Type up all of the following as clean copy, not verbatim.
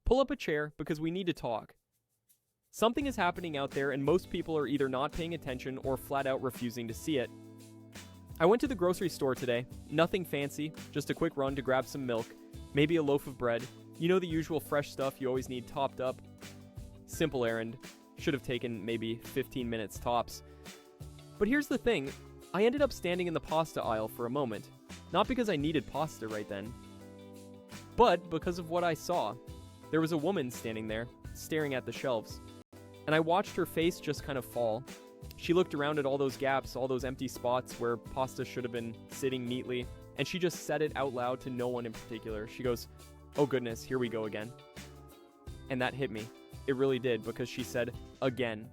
Pull up a chair because we need to talk. Something is happening out there and most people are either not paying attention or flat out refusing to see it. I went to the grocery store today. Nothing fancy, just a quick run to grab some milk, maybe a loaf of bread. You know, the usual fresh stuff you always need topped up. Simple errand. Should have taken maybe 15 minutes tops. But here's the thing. I ended up standing in the pasta aisle for a moment. Not because I needed pasta right then, but because of what I saw. There was a woman standing there, staring at the shelves. And I watched her face just kind of fall. She looked around at all those gaps, all those empty spots where pasta should have been sitting neatly, and she just said it out loud to no one in particular. She goes, "Oh goodness, here we go again." And that hit me. It really did, because she said, "again."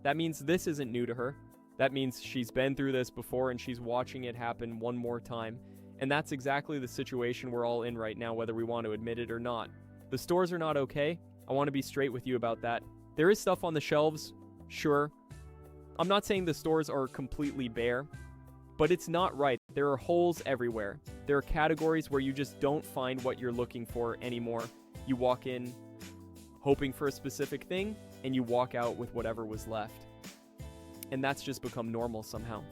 That means this isn't new to her. That means she's been through this before and she's watching it happen one more time. And that's exactly the situation we're all in right now, whether we want to admit it or not. The stores are not okay. I want to be straight with you about that. There is stuff on the shelves, sure. I'm not saying the stores are completely bare, but it's not right. There are holes everywhere. There are categories where you just don't find what you're looking for anymore. You walk in hoping for a specific thing, and you walk out with whatever was left. And that's just become normal somehow.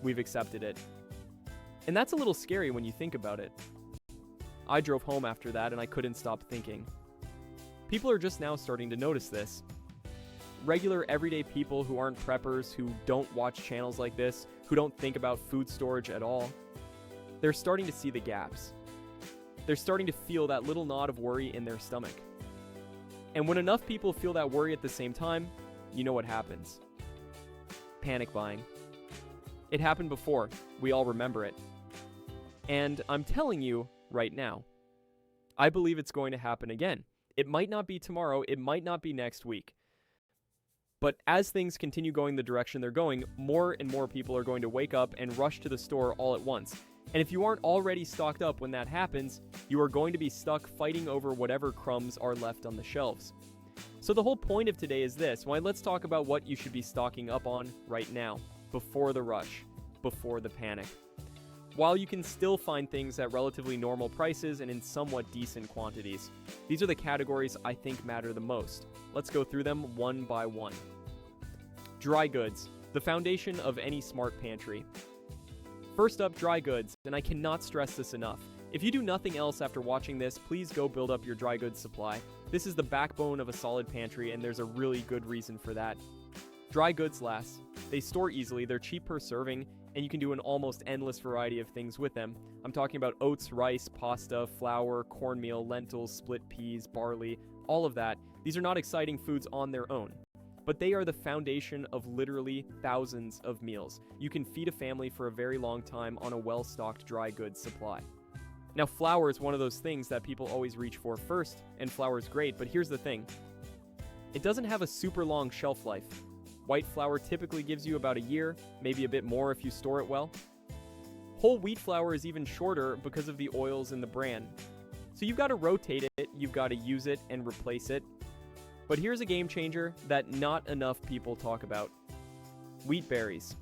We've accepted it. And that's a little scary when you think about it. I drove home after that and I couldn't stop thinking. People are just now starting to notice this. Regular everyday people who aren't preppers, who don't watch channels like this, who don't think about food storage at all, they're starting to see the gaps. They're starting to feel that little knot of worry in their stomach. And when enough people feel that worry at the same time, you know what happens. Panic buying. It happened before. We all remember it. And I'm telling you right now, I believe it's going to happen again. It might not be tomorrow, it might not be next week. But as things continue going the direction they're going, more and more people are going to wake up and rush to the store all at once. And if you aren't already stocked up when that happens, you are going to be stuck fighting over whatever crumbs are left on the shelves. So the whole point of today is this. Why, let's talk about what you should be stocking up on right now, before the rush, before the panic. While you can still find things at relatively normal prices and in somewhat decent quantities. These are the categories I think matter the most. Let's go through them one by one. Dry goods, the foundation of any smart pantry. First up, dry goods, and I cannot stress this enough. If you do nothing else after watching this, please go build up your dry goods supply. This is the backbone of a solid pantry, and there's a really good reason for that. Dry goods last. They store easily, they're cheap per serving, and you can do an almost endless variety of things with them. I'm talking about oats, rice, pasta, flour, cornmeal, lentils, split peas, barley, all of that. These are not exciting foods on their own, but they are the foundation of literally thousands of meals. You can feed a family for a very long time on a well-stocked dry goods supply. Now, flour is one of those things that people always reach for first, and flour is great, but here's the thing. It doesn't have a super long shelf life. White flour typically gives you about a year, maybe a bit more if you store it well. Whole wheat flour is even shorter because of the oils in the bran. So you've got to rotate it, you've got to use it and replace it. But here's a game changer that not enough people talk about. Wheat berries.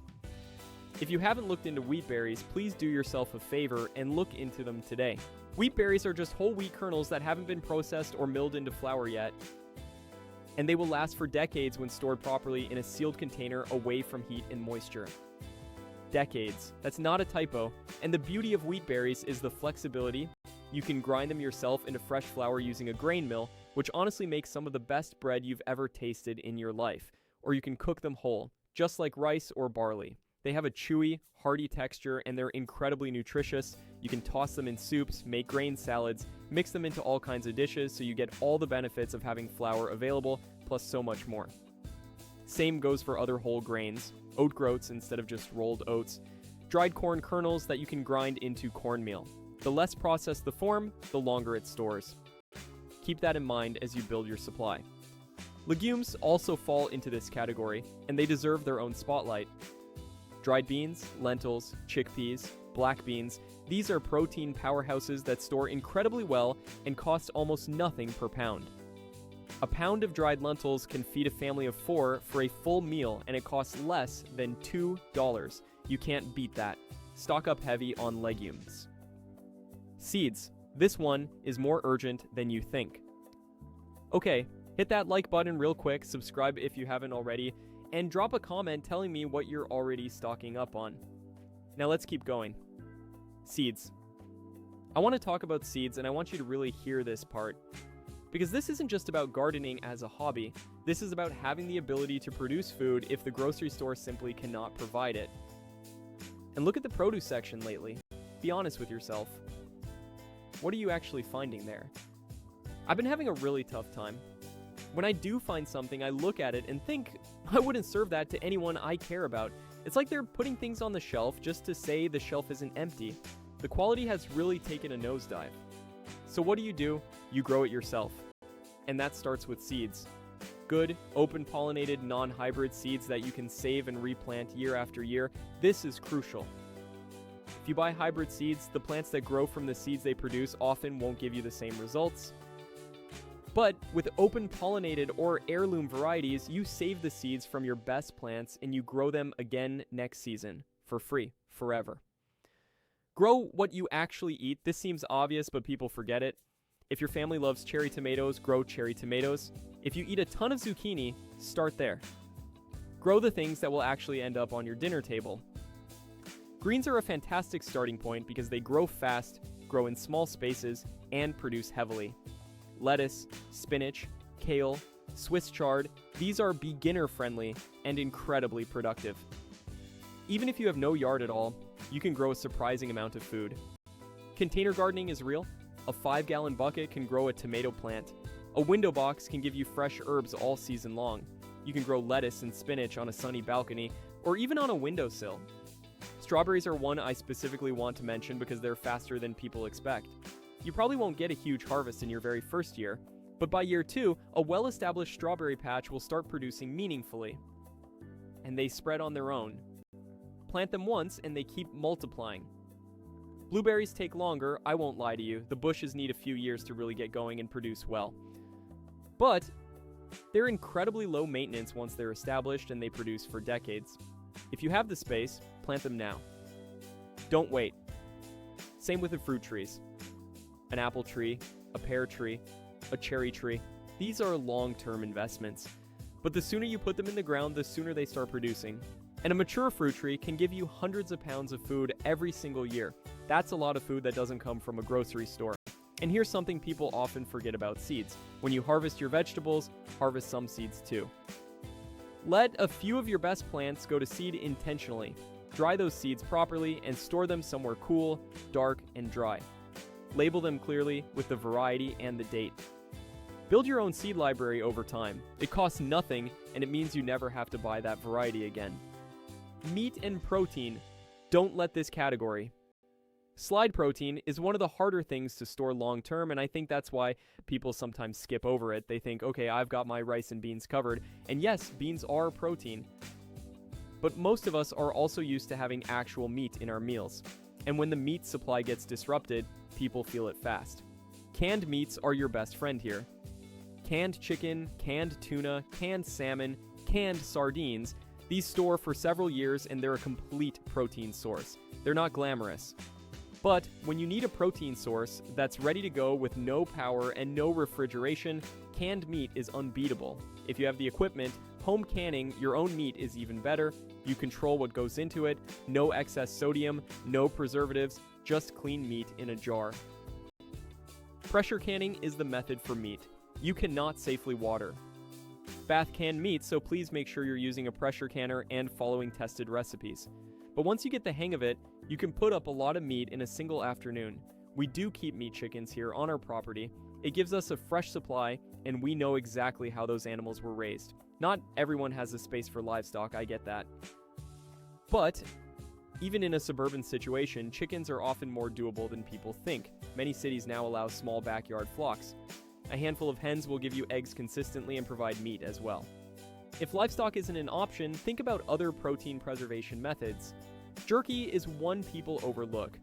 If you haven't looked into wheat berries, please do yourself a favor and look into them today. Wheat berries are just whole wheat kernels that haven't been processed or milled into flour yet, and they will last for decades when stored properly in a sealed container away from heat and moisture. Decades. That's not a typo. And the beauty of wheat berries is the flexibility. You can grind them yourself into fresh flour using a grain mill, which honestly makes some of the best bread you've ever tasted in your life. Or you can cook them whole, just like rice or barley. They have a chewy, hearty texture, and they're incredibly nutritious. You can toss them in soups, make grain salads, mix them into all kinds of dishes, so you get all the benefits of having flour available, plus so much more. Same goes for other whole grains, oat groats instead of just rolled oats, dried corn kernels that you can grind into cornmeal. The less processed the form, the longer it stores. Keep that in mind as you build your supply. Legumes also fall into this category, and they deserve their own spotlight. Dried beans, lentils, chickpeas, black beans, these are protein powerhouses that store incredibly well and cost almost nothing per pound. A pound of dried lentils can feed a family of 4 for a full meal, and it costs less than $2. You can't beat that. Stock up heavy on legumes. Seeds. This one is more urgent than you think. Okay, hit that like button real quick, subscribe if you haven't already, and drop a comment telling me what you're already stocking up on. Now let's keep going. Seeds. I want to talk about seeds, and I want you to really hear this part. Because this isn't just about gardening as a hobby, this is about having the ability to produce food if the grocery store simply cannot provide it. And look at the produce section lately. Be honest with yourself. What are you actually finding there? I've been having a really tough time. When I do find something, I look at it and think, I wouldn't serve that to anyone I care about. It's like they're putting things on the shelf just to say the shelf isn't empty. The quality has really taken a nosedive. So what do? You grow it yourself. And that starts with seeds. Good, open-pollinated, non-hybrid seeds that you can save and replant year after year. This is crucial. If you buy hybrid seeds, the plants that grow from the seeds they produce often won't give you the same results. But with open-pollinated or heirloom varieties, you save the seeds from your best plants and you grow them again next season for free, forever. Grow what you actually eat. This seems obvious, but people forget it. If your family loves cherry tomatoes, grow cherry tomatoes. If you eat a ton of zucchini, start there. Grow the things that will actually end up on your dinner table. Greens are a fantastic starting point because they grow fast, grow in small spaces, and produce heavily. Lettuce, spinach, kale, Swiss chard, these are beginner-friendly and incredibly productive. Even if you have no yard at all, you can grow a surprising amount of food. Container gardening is real. A 5-gallon bucket can grow a tomato plant. A window box can give you fresh herbs all season long. You can grow lettuce and spinach on a sunny balcony or even on a windowsill. Strawberries are one I specifically want to mention because they're faster than people expect. You probably won't get a huge harvest in your very first year, but by year 2, a well-established strawberry patch will start producing meaningfully. And they spread on their own. Plant them once and they keep multiplying. Blueberries take longer, I won't lie to you. The bushes need a few years to really get going and produce well. But they're incredibly low maintenance once they're established and they produce for decades. If you have the space, plant them now. Don't wait. Same with the fruit trees. An apple tree, a pear tree, a cherry tree. These are long-term investments. But the sooner you put them in the ground, the sooner they start producing. And a mature fruit tree can give you hundreds of pounds of food every single year. That's a lot of food that doesn't come from a grocery store. And here's something people often forget about seeds. When you harvest your vegetables, harvest some seeds too. Let a few of your best plants go to seed intentionally. Dry those seeds properly and store them somewhere cool, dark, and dry. Label them clearly with the variety and the date. Build your own seed library over time. It costs nothing, and it means you never have to buy that variety again. Meat and protein. Don't let this category. Slide protein is one of the harder things to store long term, and I think that's why people sometimes skip over it. They think, okay, I've got my rice and beans covered. And yes, beans are protein. But most of us are also used to having actual meat in our meals. And when the meat supply gets disrupted, people feel it fast. Canned meats are your best friend here. Canned chicken, canned tuna, canned salmon, canned sardines. These store for several years and they're a complete protein source. They're not glamorous. But when you need a protein source that's ready to go with no power and no refrigeration, canned meat is unbeatable. If you have the equipment, home canning your own meat is even better. You control what goes into it, no excess sodium, no preservatives, just clean meat in a jar. Pressure canning is the method for meat. You cannot safely water. Bath can meat, so please make sure you're using a pressure canner and following tested recipes. But once you get the hang of it, you can put up a lot of meat in a single afternoon. We do keep meat chickens here on our property. It gives us a fresh supply, and we know exactly how those animals were raised. Not everyone has the space for livestock, I get that. But even in a suburban situation, chickens are often more doable than people think. Many cities now allow small backyard flocks. A handful of hens will give you eggs consistently and provide meat as well. If livestock isn't an option, think about other protein preservation methods. Jerky is one people overlook.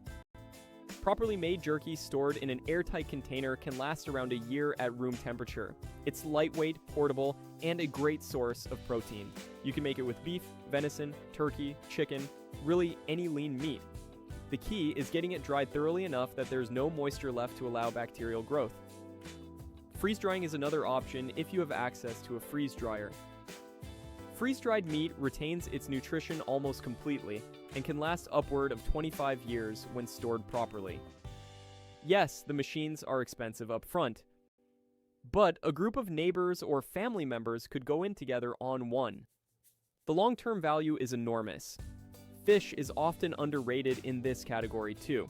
Properly made jerky stored in an airtight container can last around a year at room temperature. It's lightweight, portable, and a great source of protein. You can make it with beef, venison, turkey, chicken, really any lean meat. The key is getting it dried thoroughly enough that there's no moisture left to allow bacterial growth. Freeze drying is another option if you have access to a freeze dryer. Freeze-dried meat retains its nutrition almost completely and can last upward of 25 years when stored properly. Yes, the machines are expensive up front, but a group of neighbors or family members could go in together on one. The long-term value is enormous. Fish is often underrated in this category too.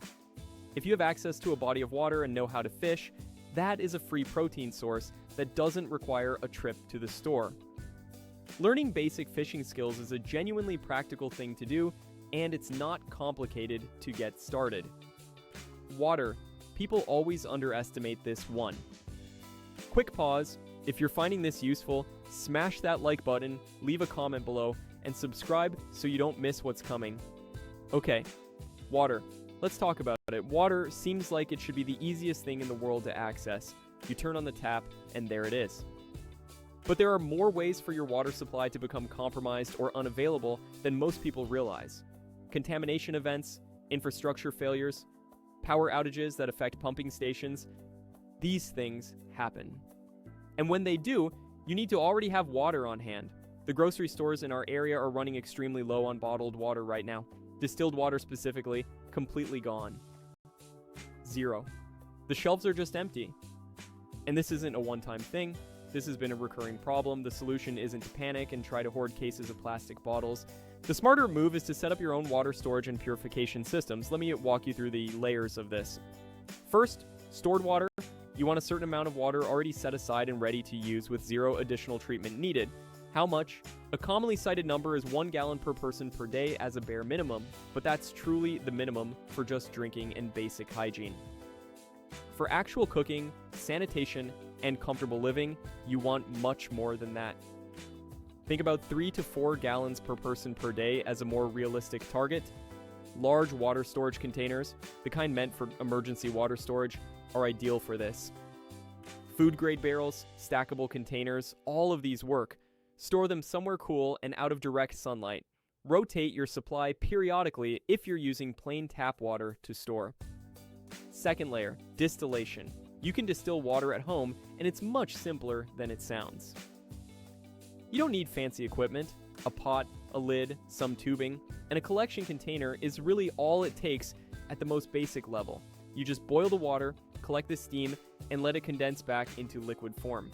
If you have access to a body of water and know how to fish, that is a free protein source that doesn't require a trip to the store. Learning basic fishing skills is a genuinely practical thing to do, and it's not complicated to get started. Water. People always underestimate this one. Quick pause. If you're finding this useful, smash that like button, leave a comment below, and subscribe so you don't miss what's coming. Okay, water. Let's talk about it. Water seems like it should be the easiest thing in the world to access. You turn on the tap, and there it is. But there are more ways for your water supply to become compromised or unavailable than most people realize. Contamination events, infrastructure failures, power outages that affect pumping stations. These things happen. And when they do, you need to already have water on hand. The grocery stores in our area are running extremely low on bottled water right now. Distilled water specifically, completely gone. Zero. The shelves are just empty. And this isn't a one-time thing. This has been a recurring problem. The solution isn't to panic and try to hoard cases of plastic bottles. The smarter move is to set up your own water storage and purification systems. Let me walk you through the layers of this. First, stored water. You want a certain amount of water already set aside and ready to use with zero additional treatment needed. How much? A commonly cited number is 1 gallon per person per day as a bare minimum, but that's truly the minimum for just drinking and basic hygiene. For actual cooking, sanitation, and comfortable living, you want much more than that. Think about 3 to 4 gallons per person per day as a more realistic target. Large water storage containers, the kind meant for emergency water storage, are ideal for this. Food-grade barrels, stackable containers, all of these work. Store them somewhere cool and out of direct sunlight. Rotate your supply periodically if you're using plain tap water to store. Second layer, distillation. You can distill water at home, and it's much simpler than it sounds. You don't need fancy equipment. A pot, a lid, some tubing, and a collection container is really all it takes at the most basic level. You just boil the water, collect the steam, and let it condense back into liquid form.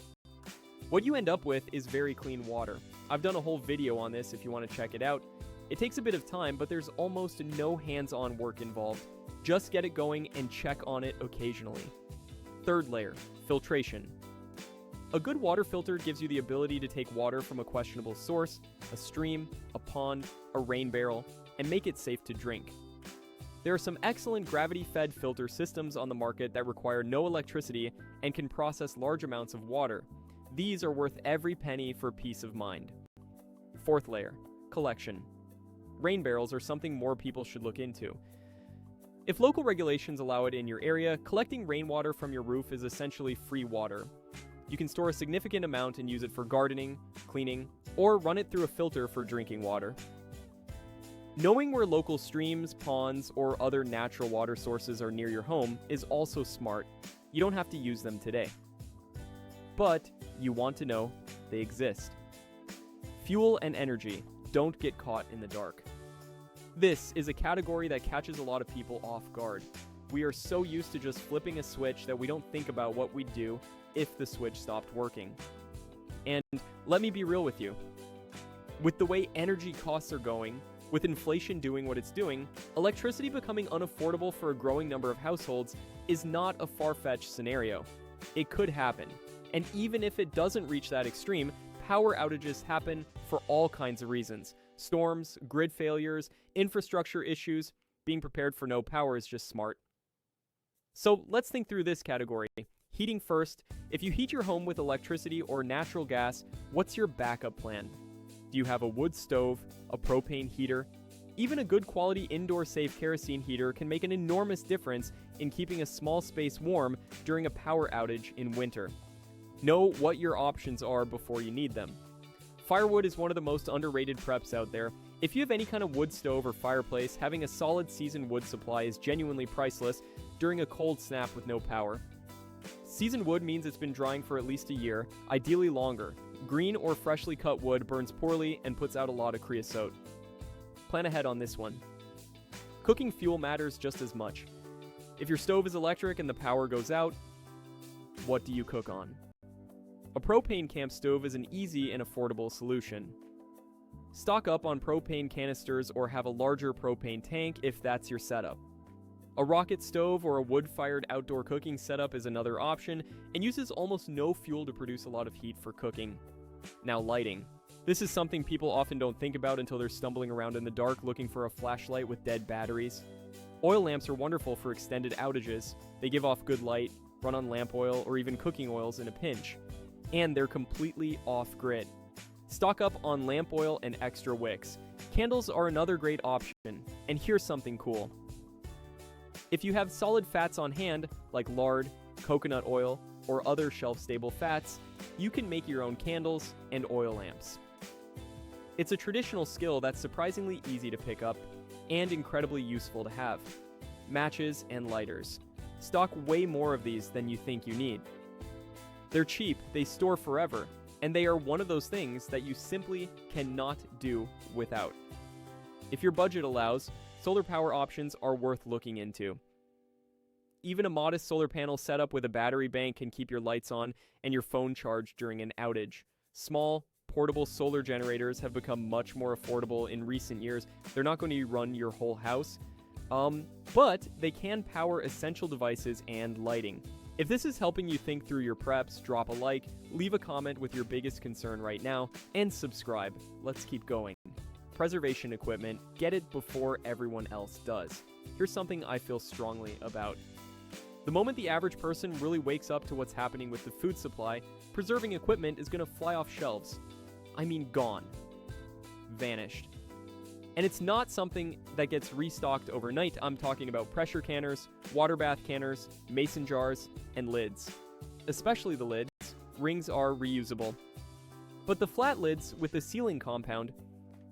What you end up with is very clean water. I've done a whole video on this if you want to check it out. It takes a bit of time, but there's almost no hands-on work involved. Just get it going and check on it occasionally. Third layer, filtration. A good water filter gives you the ability to take water from a questionable source, a stream, a pond, a rain barrel, and make it safe to drink. There are some excellent gravity-fed filter systems on the market that require no electricity and can process large amounts of water. These are worth every penny for peace of mind. Fourth layer, collection. Rain barrels are something more people should look into. If local regulations allow it in your area, collecting rainwater from your roof is essentially free water. You can store a significant amount and use it for gardening, cleaning, or run it through a filter for drinking water. Knowing where local streams, ponds, or other natural water sources are near your home is also smart. You don't have to use them today. But you want to know they exist. Fuel and energy. Don't get caught in the dark. This is a category that catches a lot of people off guard. We are so used to just flipping a switch that we don't think about what we'd do if the switch stopped working. And let me be real with you. With the way energy costs are going, with inflation doing what it's doing, electricity becoming unaffordable for a growing number of households is not a far-fetched scenario. It could happen. And even if it doesn't reach that extreme, power outages happen for all kinds of reasons. Storms, grid failures, infrastructure issues. Being prepared for no power is just smart. So let's think through this category. Heating first. If you heat your home with electricity or natural gas, what's your backup plan? Do you have a wood stove, a propane heater? Even a good quality indoor safe kerosene heater can make an enormous difference in keeping a small space warm during a power outage in winter. Know what your options are before you need them. Firewood is one of the most underrated preps out there. If you have any kind of wood stove or fireplace, having a solid seasoned wood supply is genuinely priceless during a cold snap with no power. Seasoned wood means it's been drying for at least a year, ideally longer. Green or freshly cut wood burns poorly and puts out a lot of creosote. Plan ahead on this one. Cooking fuel matters just as much. If your stove is electric and the power goes out, what do you cook on? A propane camp stove is an easy and affordable solution. Stock up on propane canisters or have a larger propane tank if that's your setup. A rocket stove or a wood-fired outdoor cooking setup is another option and uses almost no fuel to produce a lot of heat for cooking. Now, lighting. This is something people often don't think about until they're stumbling around in the dark looking for a flashlight with dead batteries. Oil lamps are wonderful for extended outages. They give off good light, run on lamp oil or even cooking oils in a pinch. And they're completely off-grid. Stock up on lamp oil and extra wicks. Candles are another great option, and here's something cool. If you have solid fats on hand, like lard, coconut oil, or other shelf-stable fats, you can make your own candles and oil lamps. It's a traditional skill that's surprisingly easy to pick up and incredibly useful to have. Matches and lighters. Stock way more of these than you think you need. They're cheap, they store forever, and they are one of those things that you simply cannot do without. If your budget allows, solar power options are worth looking into. Even a modest solar panel setup with a battery bank can keep your lights on and your phone charged during an outage. Small, portable solar generators have become much more affordable in recent years. They're not going to run your whole house, but they can power essential devices and lighting. If this is helping you think through your preps, drop a like, leave a comment with your biggest concern right now, and subscribe. Let's keep going. Preservation equipment, get it before everyone else does. Here's something I feel strongly about. The moment the average person really wakes up to what's happening with the food supply, preserving equipment is going to fly off shelves. I mean gone. Vanished. And it's not something that gets restocked overnight. I'm talking about pressure canners, water bath canners, mason jars, and lids. Especially the lids. Rings are reusable. But the flat lids with the sealing compound,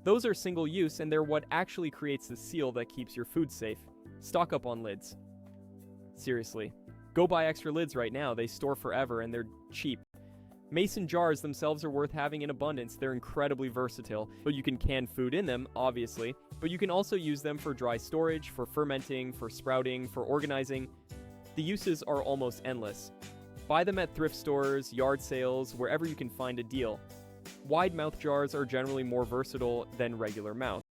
those are single use and they're what actually creates the seal that keeps your food safe. Stock up on lids. Seriously. Go buy extra lids right now. They store forever and they're cheap. Mason jars themselves are worth having in abundance. They're incredibly versatile. So you can can food in them, obviously, but you can also use them for dry storage, for fermenting, for sprouting, for organizing. The uses are almost endless. Buy them at thrift stores, yard sales, wherever you can find a deal. Wide mouth jars are generally more versatile than regular mouth.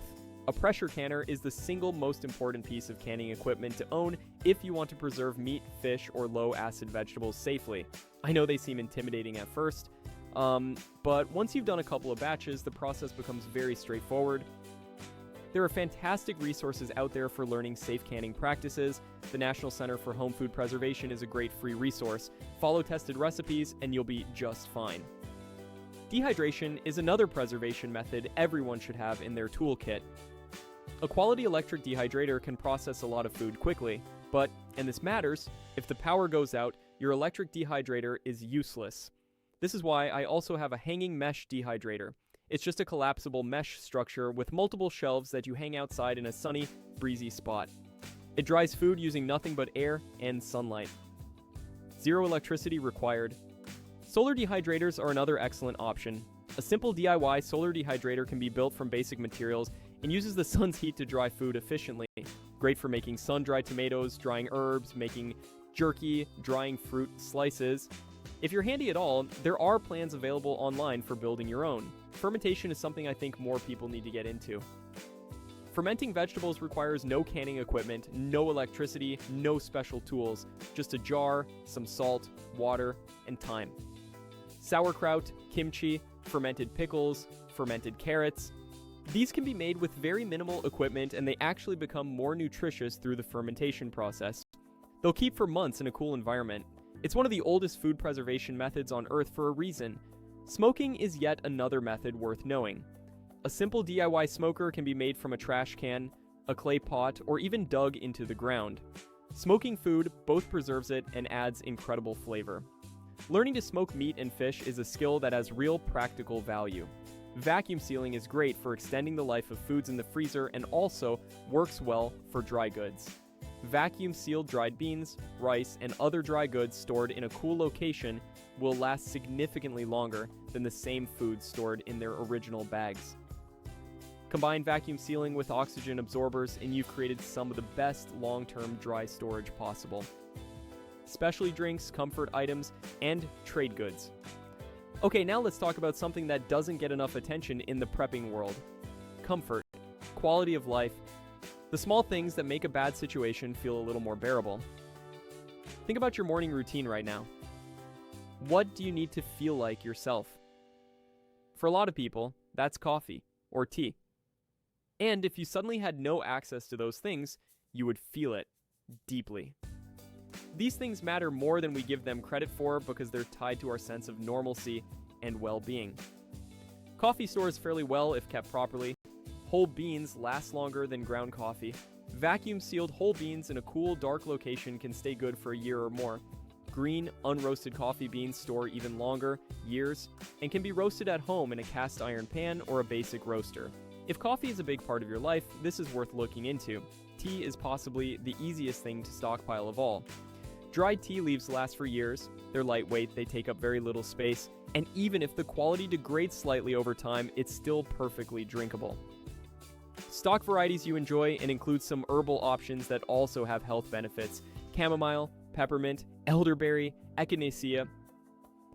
A pressure canner is the single most important piece of canning equipment to own if you want to preserve meat, fish, or low-acid vegetables safely. I know they seem intimidating at first, but once you've done a couple of batches, the process becomes very straightforward. There are fantastic resources out there for learning safe canning practices. The National Center for Home Food Preservation is a great free resource. Follow tested recipes and you'll be just fine. Dehydration is another preservation method everyone should have in their toolkit. A quality electric dehydrator can process a lot of food quickly, but, and this matters, if the power goes out, your electric dehydrator is useless. This is why I also have a hanging mesh dehydrator. It's just a collapsible mesh structure with multiple shelves that you hang outside in a sunny, breezy spot. It dries food using nothing but air and sunlight. Zero electricity required. Solar dehydrators are another excellent option. A simple DIY solar dehydrator can be built from basic materials and uses the sun's heat to dry food efficiently. Great for making sun-dried tomatoes, drying herbs, making jerky, drying fruit slices. If you're handy at all, there are plans available online for building your own. Fermentation is something I think more people need to get into. Fermenting vegetables requires no canning equipment, no electricity, no special tools, just a jar, some salt, water, and time. Sauerkraut, kimchi, fermented pickles, fermented carrots. These can be made with very minimal equipment and they actually become more nutritious through the fermentation process. They'll keep for months in a cool environment. It's one of the oldest food preservation methods on Earth for a reason. Smoking is yet another method worth knowing. A simple DIY smoker can be made from a trash can, a clay pot, or even dug into the ground. Smoking food both preserves it and adds incredible flavor. Learning to smoke meat and fish is a skill that has real practical value. Vacuum sealing is great for extending the life of foods in the freezer and also works well for dry goods. Vacuum sealed dried beans, rice, and other dry goods stored in a cool location will last significantly longer than the same foods stored in their original bags. Combine vacuum sealing with oxygen absorbers and you've created some of the best long-term dry storage possible. Specialty drinks, comfort items, and trade goods. Okay, now let's talk about something that doesn't get enough attention in the prepping world. Comfort, quality of life, the small things that make a bad situation feel a little more bearable. Think about your morning routine right now. What do you need to feel like yourself? For a lot of people, that's coffee or tea. And if you suddenly had no access to those things, you would feel it deeply. These things matter more than we give them credit for because they're tied to our sense of normalcy and well-being. Coffee stores fairly well if kept properly. Whole beans last longer than ground coffee. Vacuum-sealed whole beans in a cool, dark location can stay good for a year or more. Green, unroasted coffee beans store even longer, years, and can be roasted at home in a cast iron pan or a basic roaster. If coffee is a big part of your life, this is worth looking into. Tea is possibly the easiest thing to stockpile of all. Dried tea leaves last for years, they're lightweight, they take up very little space, and even if the quality degrades slightly over time, it's still perfectly drinkable. Stock varieties you enjoy and include some herbal options that also have health benefits. Chamomile, peppermint, elderberry, echinacea.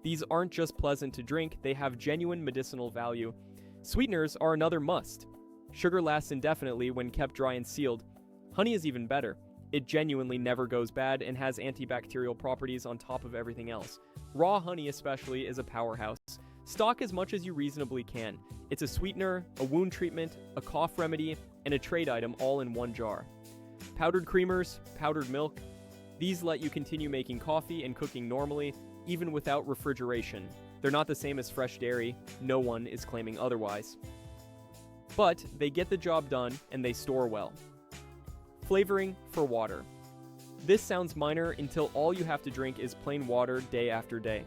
These aren't just pleasant to drink, they have genuine medicinal value. Sweeteners are another must. Sugar lasts indefinitely when kept dry and sealed. Honey is even better. It genuinely never goes bad and has antibacterial properties on top of everything else. Raw honey especially is a powerhouse. Stock as much as you reasonably can. It's a sweetener, a wound treatment, a cough remedy, and a trade item all in one jar. Powdered creamers, powdered milk. These let you continue making coffee and cooking normally, even without refrigeration. They're not the same as fresh dairy. No one is claiming otherwise. But they get the job done and they store well. Flavoring for water. This sounds minor until all you have to drink is plain water day after day.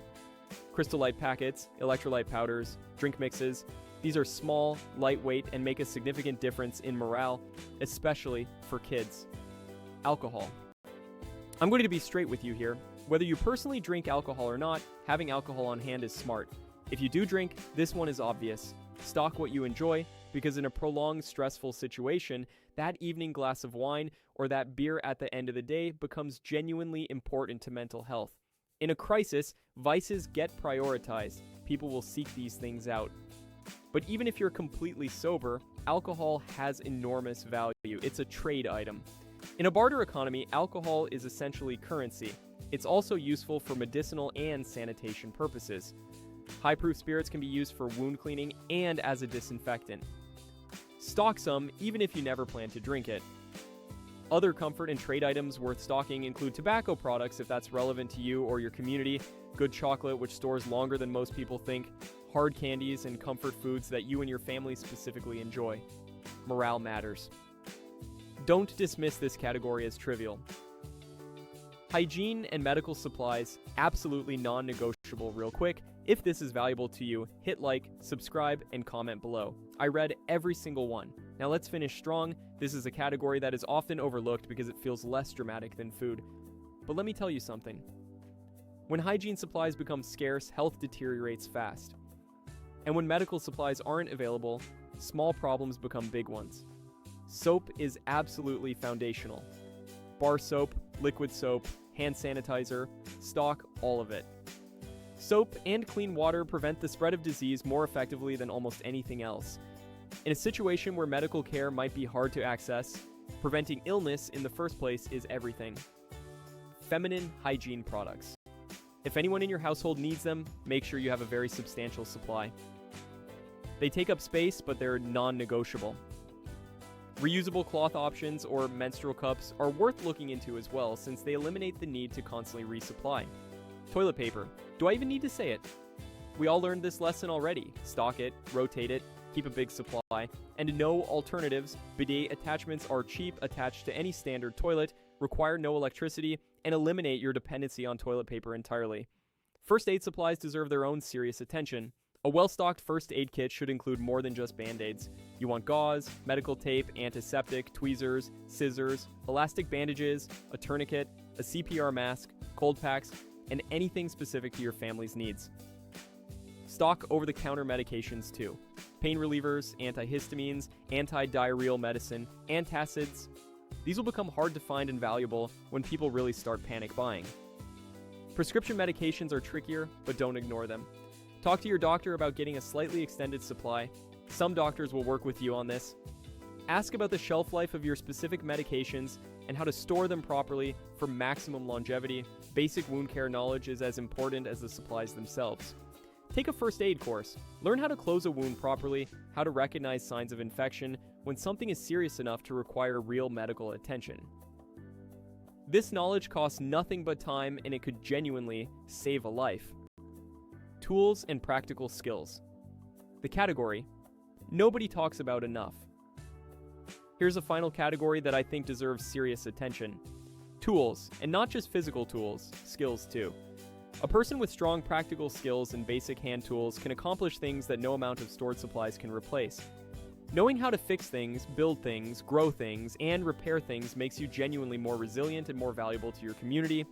Crystal Light packets, electrolyte powders, drink mixes. These are small, lightweight, and make a significant difference in morale, especially for kids. Alcohol. I'm going to be straight with you here. Whether you personally drink alcohol or not, having alcohol on hand is smart. If you do drink, this one is obvious. Stock what you enjoy, because in a prolonged stressful situation, that evening glass of wine or that beer at the end of the day becomes genuinely important to mental health. In a crisis, vices get prioritized. People will seek these things out. But even if you're completely sober, alcohol has enormous value. It's a trade item. In a barter economy, alcohol is essentially currency. It's also useful for medicinal and sanitation purposes. High-proof spirits can be used for wound cleaning and as a disinfectant. Stock some, even if you never plan to drink it. Other comfort and trade items worth stocking include tobacco products if that's relevant to you or your community, good chocolate which stores longer than most people think, hard candies, and comfort foods that you and your family specifically enjoy. Morale matters. Don't dismiss this category as trivial. Hygiene and medical supplies, absolutely non-negotiable. Real quick, if this is valuable to you, hit like, subscribe, and comment below. I read every single one. Now let's finish strong. This is a category that is often overlooked because it feels less dramatic than food. But let me tell you something. When hygiene supplies become scarce, health deteriorates fast. And when medical supplies aren't available, small problems become big ones. Soap is absolutely foundational. Bar soap, liquid soap, hand sanitizer, stock all of it. Soap and clean water prevent the spread of disease more effectively than almost anything else. In a situation where medical care might be hard to access, preventing illness in the first place is everything. Feminine hygiene products. If anyone in your household needs them, make sure you have a very substantial supply. They take up space, but they're non-negotiable. Reusable cloth options or menstrual cups are worth looking into as well, since they eliminate the need to constantly resupply. Toilet paper. Do I even need to say it? We all learned this lesson already. Stock it, rotate it, keep a big supply, and no alternatives. Bidet attachments are cheap, attached to any standard toilet, require no electricity, and eliminate your dependency on toilet paper entirely. First aid supplies deserve their own serious attention. A well-stocked first aid kit should include more than just band-aids. You want gauze, medical tape, antiseptic, tweezers, scissors, elastic bandages, a tourniquet, a CPR mask, cold packs, and anything specific to your family's needs. Stock over-the-counter medications too. Pain relievers, antihistamines, anti-diarrheal medicine, antacids. These will become hard to find and valuable when people really start panic buying. Prescription medications are trickier, but don't ignore them. Talk to your doctor about getting a slightly extended supply. Some doctors will work with you on this. Ask about the shelf life of your specific medications and how to store them properly for maximum longevity. Basic wound care knowledge is as important as the supplies themselves. Take a first aid course. Learn how to close a wound properly, how to recognize signs of infection when something is serious enough to require real medical attention. This knowledge costs nothing but time, and it could genuinely save a life. Tools and practical skills. The category nobody talks about enough. Here's a final category that I think deserves serious attention. Tools, and not just physical tools, skills too. A person with strong practical skills and basic hand tools can accomplish things that no amount of stored supplies can replace. Knowing how to fix things, build things, grow things, and repair things makes you genuinely more resilient and more valuable to your community.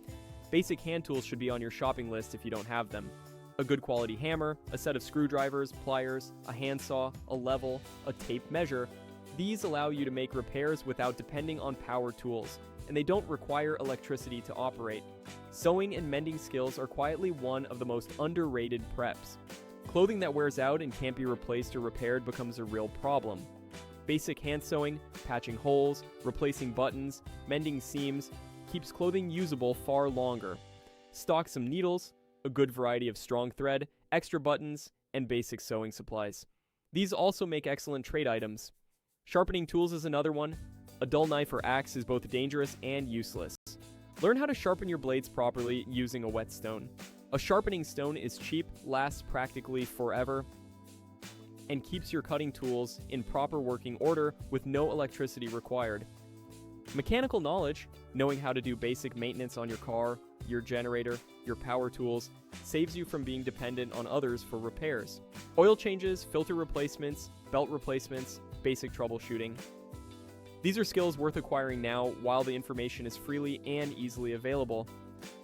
Basic hand tools should be on your shopping list if you don't have them. A good quality hammer, a set of screwdrivers, pliers, a handsaw, a level, a tape measure. These allow you to make repairs without depending on power tools, and they don't require electricity to operate. Sewing and mending skills are quietly one of the most underrated preps. Clothing that wears out and can't be replaced or repaired becomes a real problem. Basic hand sewing, patching holes, replacing buttons, mending seams, keeps clothing usable far longer. Stock some needles, a good variety of strong thread, extra buttons, and basic sewing supplies. These also make excellent trade items. Sharpening tools is another one. A dull knife or axe is both dangerous and useless. Learn how to sharpen your blades properly using a whetstone. A sharpening stone is cheap, lasts practically forever, and keeps your cutting tools in proper working order with no electricity required. Mechanical knowledge, knowing how to do basic maintenance on your car, your generator, your power tools, saves you from being dependent on others for repairs. Oil changes, filter replacements, belt replacements, basic troubleshooting. These are skills worth acquiring now while the information is freely and easily available.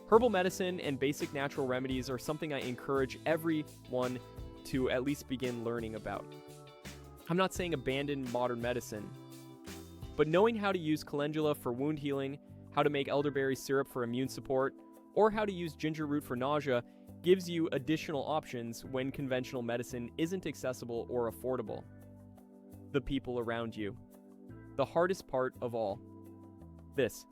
Herbal medicine and basic natural remedies are something I encourage everyone to at least begin learning about. I'm not saying abandon modern medicine, but knowing how to use calendula for wound healing, how to make elderberry syrup for immune support, or how to use ginger root for nausea gives you additional options when conventional medicine isn't accessible or affordable. The people around you. The hardest part of all. This.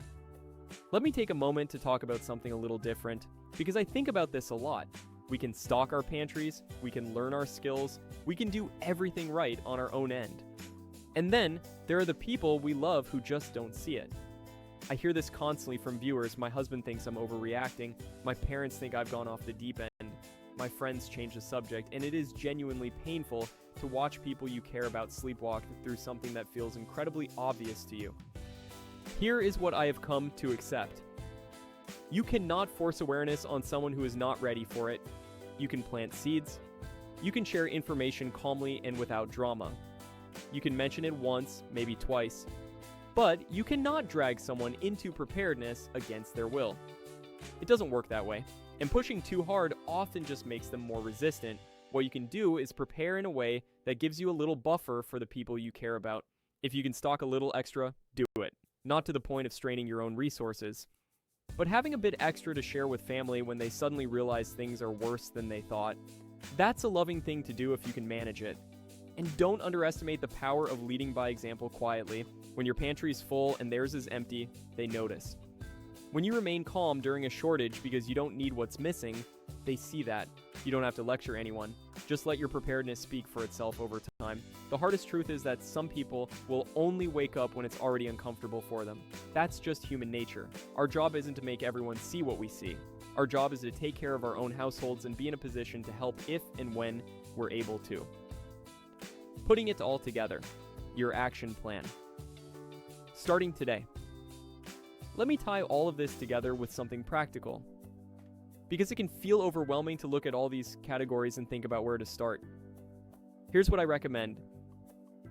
Let me take a moment to talk about something a little different, because I think about this a lot. We can stock our pantries, we can learn our skills, we can do everything right on our own end. And then, there are the people we love who just don't see it. I hear this constantly from viewers. My husband thinks I'm overreacting, my parents think I've gone off the deep end, my friends change the subject, and it is genuinely painful to watch people you care about sleepwalk through something that feels incredibly obvious to you. Here is what I have come to accept. You cannot force awareness on someone who is not ready for it. You can plant seeds. You can share information calmly and without drama. You can mention it once, maybe twice. But you cannot drag someone into preparedness against their will. It doesn't work that way, and pushing too hard often just makes them more resistant. What you can do is prepare in a way that gives you a little buffer for the people you care about. If you can stock a little extra, do it. Not to the point of straining your own resources, but having a bit extra to share with family when they suddenly realize things are worse than they thought. That's a loving thing to do if you can manage it. And don't underestimate the power of leading by example quietly. When your pantry is full and theirs is empty, they notice. When you remain calm during a shortage because you don't need what's missing, they see that. You don't have to lecture anyone. Just let your preparedness speak for itself over time. The hardest truth is that some people will only wake up when it's already uncomfortable for them. That's just human nature. Our job isn't to make everyone see what we see. Our job is to take care of our own households and be in a position to help if and when we're able to. Putting it all together. Your action plan. Starting today. Let me tie all of this together with something practical. because it can feel overwhelming to look at all these categories and think about where to start. Here's what I recommend.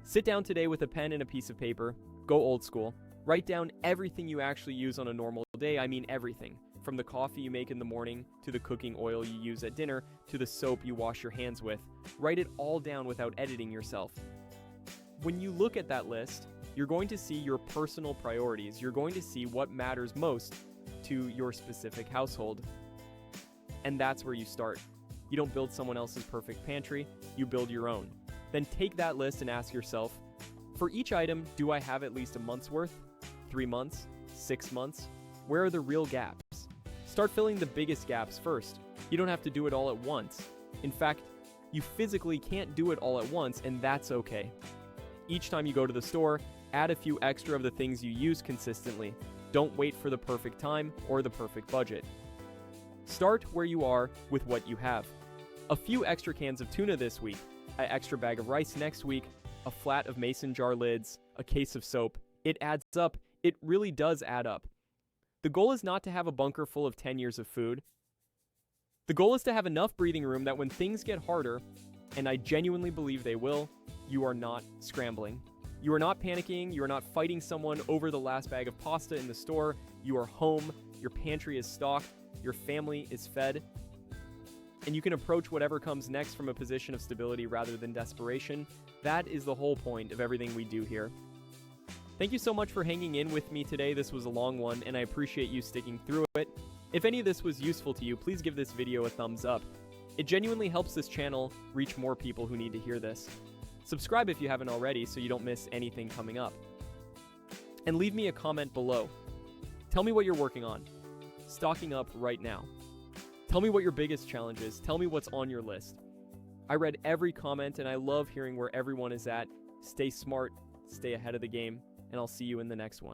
Sit down today with a pen and a piece of paper. Go old school. Write down everything you actually use on a normal day. I mean everything. From the coffee you make in the morning, to the cooking oil you use at dinner, to the soap you wash your hands with. Write it all down without editing yourself. When you look at that list, you're going to see your personal priorities. You're going to see what matters most to your specific household. And that's where you start. You don't build someone else's perfect pantry, you build your own. Then take that list and ask yourself, for each item, do I have at least a month's worth? 3 months? 6 months? Where are the real gaps? Start filling the biggest gaps first. You don't have to do it all at once. In fact, you physically can't do it all at once, and that's okay. Each time you go to the store, add a few extra of the things you use consistently. Don't wait for the perfect time or the perfect budget. Start where you are with what you have. A few extra cans of tuna this week, an extra bag of rice next week, a flat of mason jar lids, a case of soap. It adds up. It really does add up. The goal is not to have a bunker full of 10 years of food. The goal is to have enough breathing room that when things get harder, and I genuinely believe they will, you are not scrambling. You are not panicking. You are not fighting someone over the last bag of pasta in the store. You are home. Your pantry is stocked. Your family is fed. And you can approach whatever comes next from a position of stability rather than desperation. That is the whole point of everything we do here. Thank you so much for hanging in with me today. This was a long one, and I appreciate you sticking through it. If any of this was useful to you, please give this video a thumbs up. It genuinely helps this channel reach more people who need to hear this. Subscribe if you haven't already so you don't miss anything coming up. And leave me a comment below. Tell me what you're working on. Stocking up right now. Tell me what your biggest challenge is. Tell me what's on your list. I read every comment and I love hearing where everyone is at. Stay smart, stay ahead of the game, and I'll see you in the next one.